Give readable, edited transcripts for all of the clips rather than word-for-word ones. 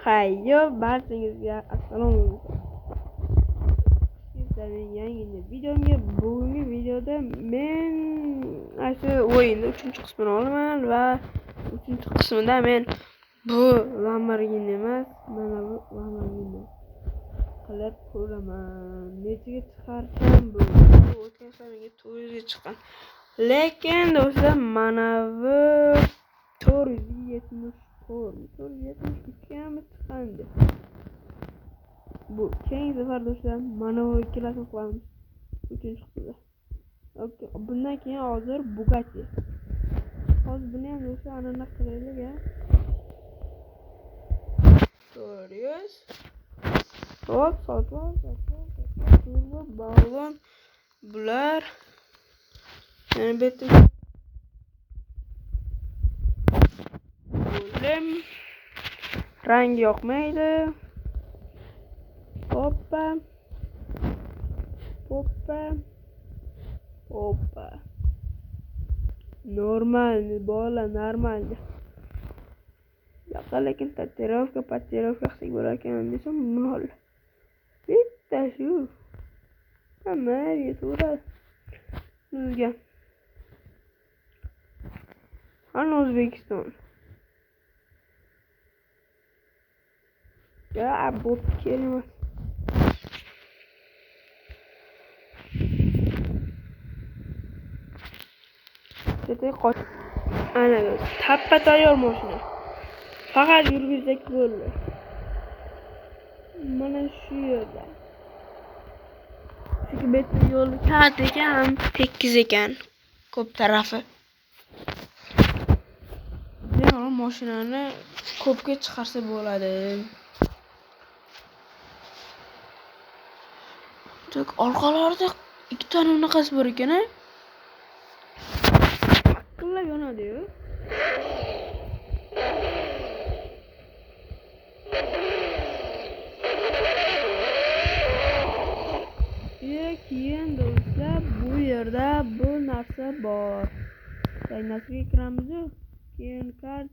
Hayyo, barchangizga assalomu alaykum. Sizlarning yangi videomga, bugungi videoda men shu o'yinning 3-qismini olaman va 3-qismida men bu Lamborghini emas, mana bu Lamborghini qilib ko'raman. Nechaga chiqarsam bu o'tgan safar 400 ga chiqqan. Lekin do'stlar, mana bu 472 ham chiqqandi. Bu keyingi safar do'stlar mana bu ikkilasini qilamiz. 3-qismda. Okey, bundan keyin hozir Bugatti. Hozir buni ham do'stlar anaqa qilaylik-a. 400. Hop, turbo balon bular. Yani bitta bo'lim rang yoqmaydi. Hoppa. Нормально, bola, нормально. Yo'q, lekin tatuировка qilsak bo'lar ekan desam, nol. Bitta shu. Hammaga to'g'ri. Sizga. Ana O'zbekiston. Ya, bu kelmas. Ana tappa tayyor mashina. Faqat yurgizsak bo'ldi. Mana shu yerda. Chunki bitta yo'l kat ekan, ham tekis ekan. Ko'p tarafi. Demak, mashinani ko'pga chiqarsa bo'ladi. Tok orqalarida ikkita unaqasi bor ekan-a? Qillab yonadi-yu. Keyin do'stlar, bu yerda bu narsa bor. Saynasiga kiramiz-ku. Keyin kart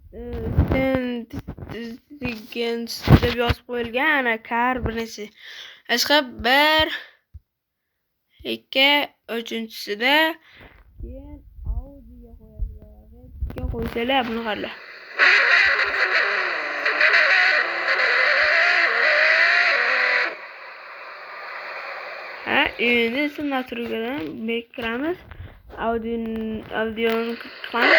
deb yozib qo'yilgan, ana kar birinchi. Ashqa 1 2 3-sida keyin Audi'ga qo'yasizlar. Qo'ysalar buni qaranglar. Endi esa naturgadan bekiramiz. Audioni qilamiz.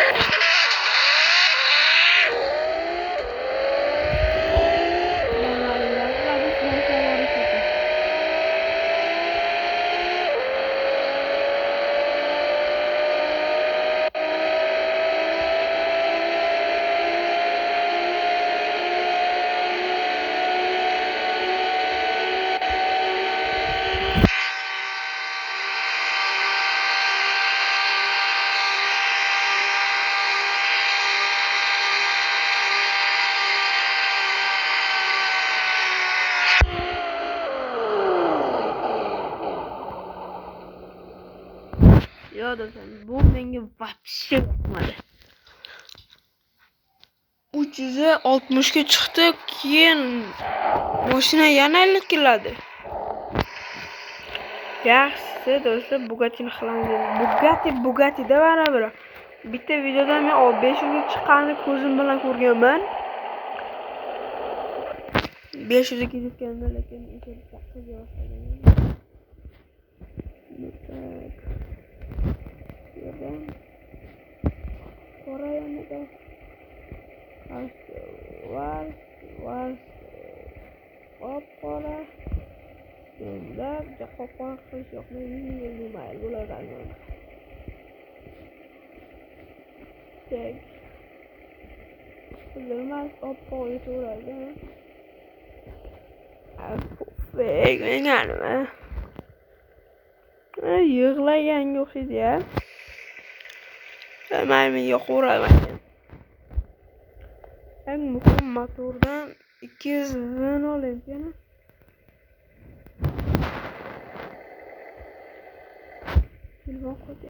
Yo do'stlar, bu menga вообще yoqmadi. 360 ga chiqdi, keyin mashina yana likilladi. Yaxshisi do'stlar, Bugatti'ni qilamiz. Bugatti da barabar. Bitta videoda men 500 ga chiqqanini ko'zim bilan ko'rganman. 500 ga ketganda, lekin o'sha taqqiga boshlagan. Orayamida qora endi qora qilish yo'qmaydi, mayl bo'ladi. Tek bilmas oppoq yetaveradi. Menga yig'laganga o'xshaydi-ya. Menga yoqaveradi. Eng muhim motordan 200 ven olayapman. Telefon qo'ydi.